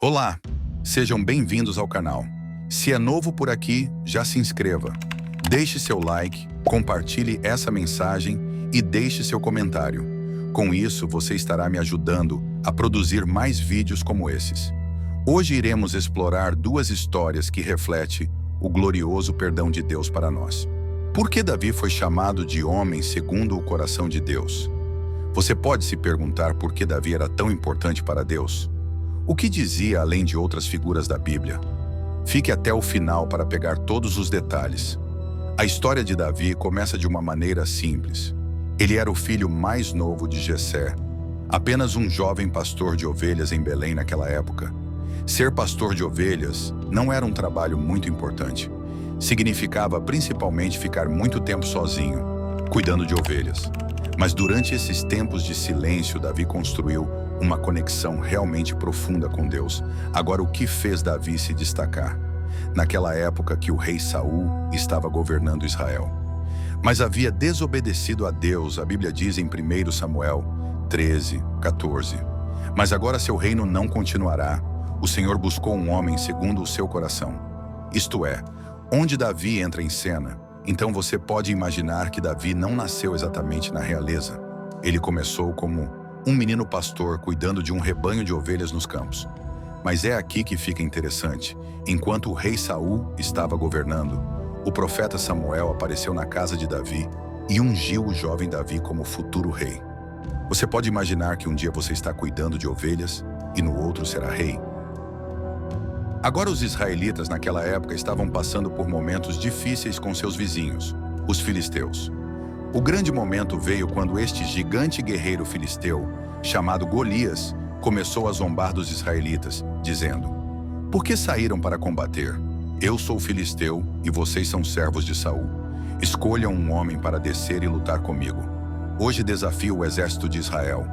Olá, sejam bem-vindos ao canal. Se é novo por aqui, já se inscreva. Deixe seu like, compartilhe essa mensagem e deixe seu comentário. Com isso, você estará me ajudando a produzir mais vídeos como esses. Hoje iremos explorar duas histórias que refletem o glorioso perdão de Deus para nós. Por que Davi foi chamado de homem segundo o coração de Deus? Você pode se perguntar por que Davi era tão importante para Deus? O que dizia além de outras figuras da Bíblia? Fique até o final para pegar todos os detalhes. A história de Davi começa de uma maneira simples. Ele era o filho mais novo de Jessé, apenas um jovem pastor de ovelhas em Belém naquela época. Ser pastor de ovelhas não era um trabalho muito importante. Significava principalmente ficar muito tempo sozinho, cuidando de ovelhas. Mas durante esses tempos de silêncio, Davi construiu uma conexão realmente profunda com Deus. Agora, o que fez Davi se destacar? Naquela época que o rei Saul estava governando Israel. Mas havia desobedecido a Deus, a Bíblia diz em 1 Samuel 13:14. Mas agora seu reino não continuará. O Senhor buscou um homem segundo o seu coração. Isto é, onde Davi entra em cena, então você pode imaginar que Davi não nasceu exatamente na realeza. Ele começou como um menino pastor cuidando de um rebanho de ovelhas nos campos. Mas é aqui que fica interessante. Enquanto o rei Saul estava governando, o profeta Samuel apareceu na casa de Davi e ungiu o jovem Davi como futuro rei. Você pode imaginar que um dia você está cuidando de ovelhas e no outro será rei? Agora os israelitas naquela época estavam passando por momentos difíceis com seus vizinhos, os filisteus. O grande momento veio quando este gigante guerreiro filisteu, chamado Golias, começou a zombar dos israelitas, dizendo: "Por que saíram para combater? Eu sou filisteu e vocês são servos de Saul. Escolham um homem para descer e lutar comigo. Hoje desafio o exército de Israel.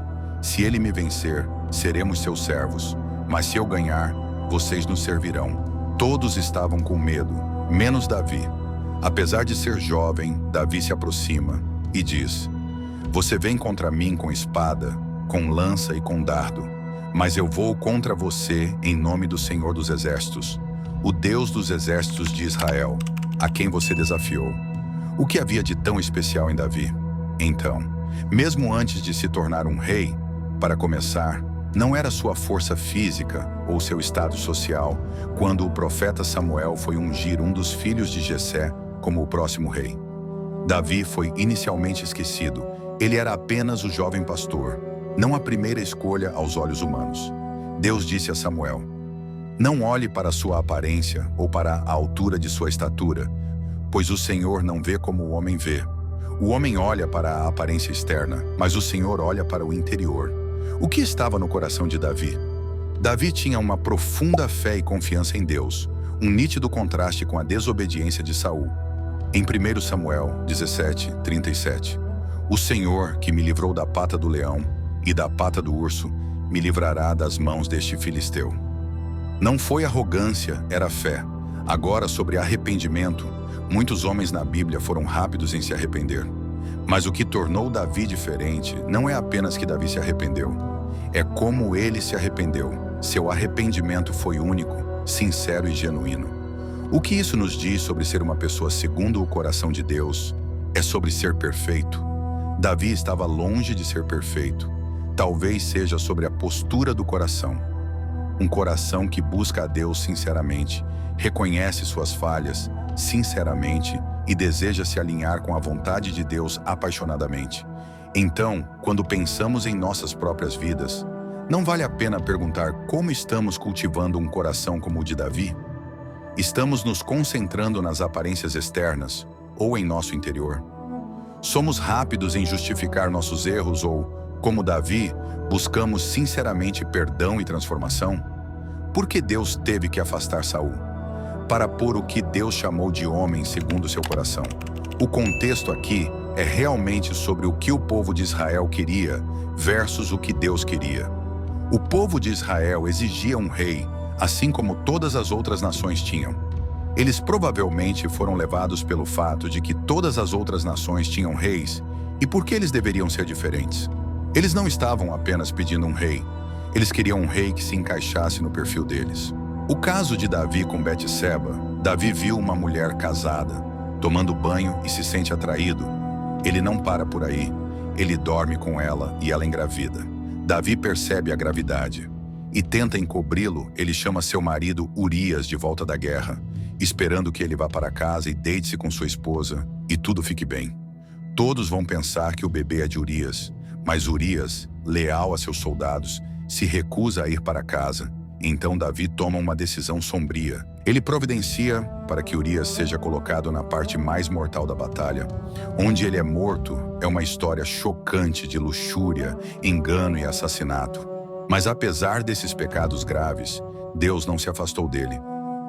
Se ele me vencer, seremos seus servos. Mas se eu ganhar, vocês nos servirão." Todos estavam com medo, menos Davi. Apesar de ser jovem, Davi se aproxima e diz: "Você vem contra mim com espada, com lança e com dardo, mas eu vou contra você em nome do Senhor dos Exércitos, o Deus dos exércitos de Israel, a quem você desafiou." O que havia de tão especial em Davi? Então, mesmo antes de se tornar um rei, para começar, não era sua força física ou seu estado social quando o profeta Samuel foi ungir um dos filhos de Jessé como o próximo rei. Davi foi inicialmente esquecido. Ele era apenas o jovem pastor, não a primeira escolha aos olhos humanos. Deus disse a Samuel: "Não olhe para sua aparência ou para a altura de sua estatura, pois o Senhor não vê como o homem vê. O homem olha para a aparência externa, mas o Senhor olha para o interior." O que estava no coração de Davi? Davi tinha uma profunda fé e confiança em Deus, um nítido contraste com a desobediência de Saul. Em 1 Samuel 17:37, "O Senhor, que me livrou da pata do leão e da pata do urso, me livrará das mãos deste filisteu." Não foi arrogância, era fé. Agora, sobre arrependimento, muitos homens na Bíblia foram rápidos em se arrepender. Mas o que tornou Davi diferente não é apenas que Davi se arrependeu, é como ele se arrependeu. Seu arrependimento foi único, sincero e genuíno. O que isso nos diz sobre ser uma pessoa segundo o coração de Deus? É sobre ser perfeito. Davi estava longe de ser perfeito. Talvez seja sobre a postura do coração. Um coração que busca a Deus sinceramente, reconhece suas falhas sinceramente e deseja se alinhar com a vontade de Deus apaixonadamente. Então, quando pensamos em nossas próprias vidas, não vale a pena perguntar como estamos cultivando um coração como o de Davi? Estamos nos concentrando nas aparências externas ou em nosso interior? Somos rápidos em justificar nossos erros ou, como Davi, buscamos sinceramente perdão e transformação? Por que Deus teve que afastar Saul? Para pôr o que Deus chamou de homem segundo seu coração. O contexto aqui é realmente sobre o que o povo de Israel queria versus o que Deus queria. O povo de Israel exigia um rei, assim como todas as outras nações tinham. Eles provavelmente foram levados pelo fato de que todas as outras nações tinham reis, e por que eles deveriam ser diferentes? Eles não estavam apenas pedindo um rei, Eles queriam um rei que se encaixasse no perfil deles. O caso de Davi com Betseba, Davi viu uma mulher casada, tomando banho e se sente atraído. Ele não para por aí, ele dorme com ela e ela engravida. Davi percebe a gravidade e tenta encobri-lo. Ele chama seu marido Urias de volta da guerra, esperando que ele vá para casa e deite-se com sua esposa e tudo fique bem. Todos vão pensar que o bebê é de Urias, mas Urias, leal a seus soldados, se recusa a ir para casa. Então Davi toma uma decisão sombria. Ele providencia para que Urias seja colocado na parte mais mortal da batalha. Onde ele é morto é uma história chocante de luxúria, engano e assassinato. Mas apesar desses pecados graves, Deus não se afastou dele.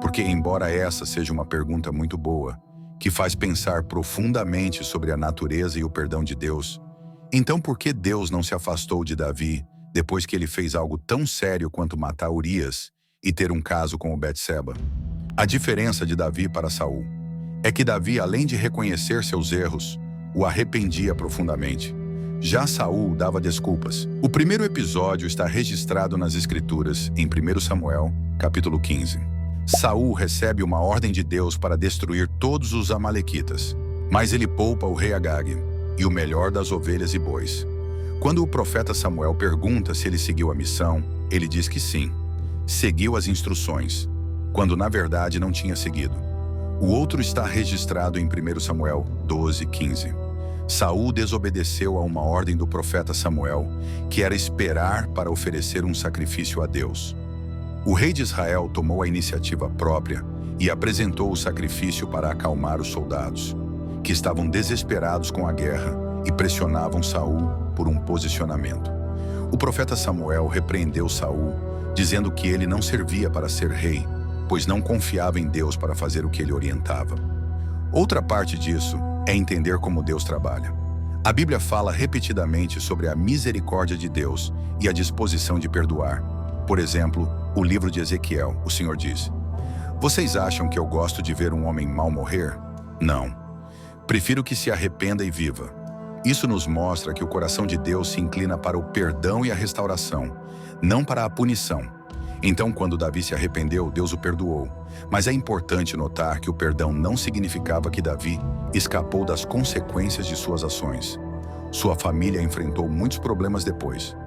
Porque embora essa seja uma pergunta muito boa, que faz pensar profundamente sobre a natureza e o perdão de Deus, então por que Deus não se afastou de Davi depois que ele fez algo tão sério quanto matar Urias e ter um caso com o Betseba? A diferença de Davi para Saul é que Davi, além de reconhecer seus erros, o arrependia profundamente. Já Saul dava desculpas. O primeiro episódio está registrado nas Escrituras, em 1 Samuel, capítulo 15. Saul recebe uma ordem de Deus para destruir todos os amalequitas, mas ele poupa o rei Agag e o melhor das ovelhas e bois. Quando o profeta Samuel pergunta se ele seguiu a missão, ele diz que sim, seguiu as instruções, quando na verdade não tinha seguido. O outro está registrado em 1 Samuel 12:15. Saul desobedeceu a uma ordem do profeta Samuel, que era esperar para oferecer um sacrifício a Deus. O rei de Israel tomou a iniciativa própria e apresentou o sacrifício para acalmar os soldados, que estavam desesperados com a guerra e pressionavam Saul por um posicionamento. O profeta Samuel repreendeu Saul, dizendo que ele não servia para ser rei, pois não confiava em Deus para fazer o que ele orientava. Outra parte disso é entender como Deus trabalha. A Bíblia fala repetidamente sobre a misericórdia de Deus e a disposição de perdoar. Por exemplo, o livro de Ezequiel, o Senhor diz: "Vocês acham que eu gosto de ver um homem mau morrer? Não. Prefiro que se arrependa e viva." Isso nos mostra que o coração de Deus se inclina para o perdão e a restauração, não para a punição. Então, quando Davi se arrependeu, Deus o perdoou. Mas é importante notar que o perdão não significava que Davi escapou das consequências de suas ações. Sua família enfrentou muitos problemas depois,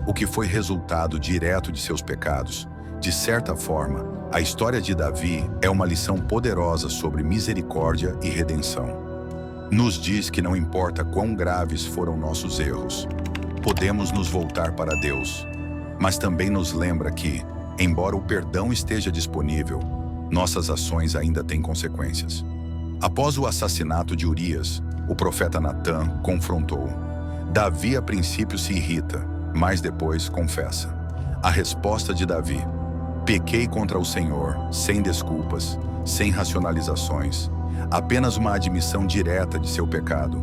o que foi resultado direto de seus pecados. De certa forma, a história de Davi é uma lição poderosa sobre misericórdia e redenção. Nos diz que não importa quão graves foram nossos erros, podemos nos voltar para Deus, mas também nos lembra que, embora o perdão esteja disponível, nossas ações ainda têm consequências. Após o assassinato de Urias, o profeta Natã confrontou. Davi a princípio se irrita, mas depois confessa. A resposta de Davi: "Pequei contra o Senhor, sem desculpas, sem racionalizações, apenas uma admissão direta de seu pecado."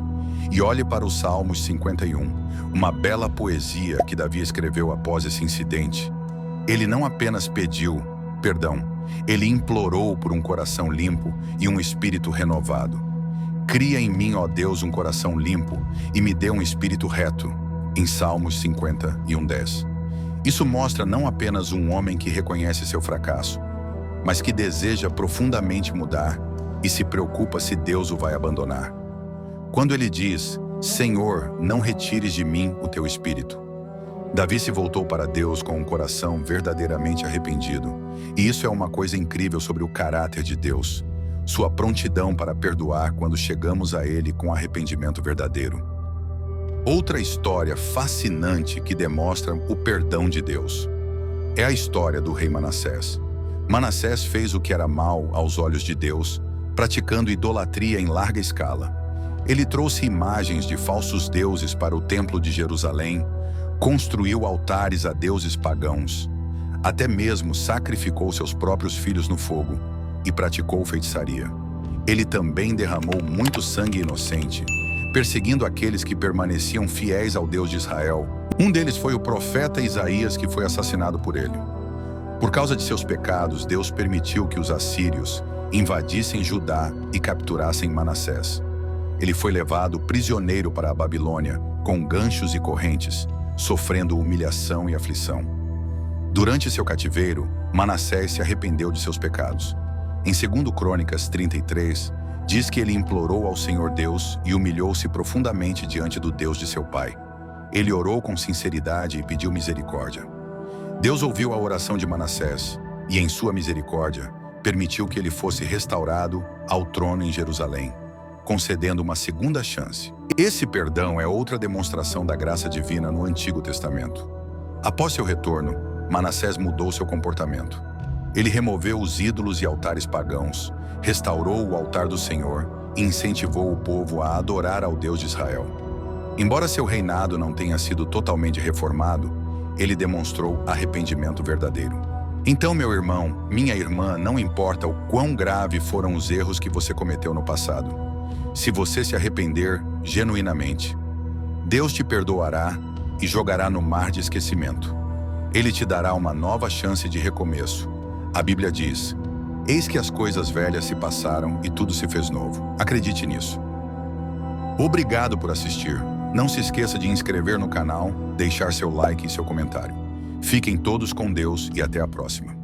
E olhe para o Salmos 51, uma bela poesia que Davi escreveu após esse incidente. Ele não apenas pediu perdão, ele implorou por um coração limpo e um espírito renovado. "Cria em mim, ó Deus, um coração limpo e me dê um espírito reto." Em Salmos 51:10. Isso mostra não apenas um homem que reconhece seu fracasso, mas que deseja profundamente mudar e se preocupa se Deus o vai abandonar. Quando ele diz: "Senhor, não retires de mim o teu espírito." Davi se voltou para Deus com um coração verdadeiramente arrependido. E isso é uma coisa incrível sobre o caráter de Deus, sua prontidão para perdoar quando chegamos a Ele com arrependimento verdadeiro. Outra história fascinante que demonstra o perdão de Deus é a história do rei Manassés. Manassés fez o que era mal aos olhos de Deus, praticando idolatria em larga escala. Ele trouxe imagens de falsos deuses para o templo de Jerusalém, construiu altares a deuses pagãos, até mesmo sacrificou seus próprios filhos no fogo e praticou feitiçaria. Ele também derramou muito sangue inocente, perseguindo aqueles que permaneciam fiéis ao Deus de Israel. Um deles foi o profeta Isaías, que foi assassinado por ele. Por causa de seus pecados, Deus permitiu que os assírios invadissem Judá e capturassem Manassés. Ele foi levado prisioneiro para a Babilônia, com ganchos e correntes, sofrendo humilhação e aflição. Durante seu cativeiro, Manassés se arrependeu de seus pecados. Em 2 Crônicas 33, diz que ele implorou ao Senhor Deus e humilhou-se profundamente diante do Deus de seu pai. Ele orou com sinceridade e pediu misericórdia. Deus ouviu a oração de Manassés e, em sua misericórdia, permitiu que ele fosse restaurado ao trono em Jerusalém, concedendo uma segunda chance. Esse perdão é outra demonstração da graça divina no Antigo Testamento. Após seu retorno, Manassés mudou seu comportamento. Ele removeu os ídolos e altares pagãos, restaurou o altar do Senhor e incentivou o povo a adorar ao Deus de Israel. Embora seu reinado não tenha sido totalmente reformado, ele demonstrou arrependimento verdadeiro. Então, meu irmão, minha irmã, não importa o quão grave foram os erros que você cometeu no passado, se você se arrepender genuinamente, Deus te perdoará e jogará no mar de esquecimento. Ele te dará uma nova chance de recomeço. A Bíblia diz: eis que as coisas velhas se passaram e tudo se fez novo. Acredite nisso. Obrigado por assistir. Não se esqueça de inscrever no canal, deixar seu like e seu comentário. Fiquem todos com Deus e até a próxima.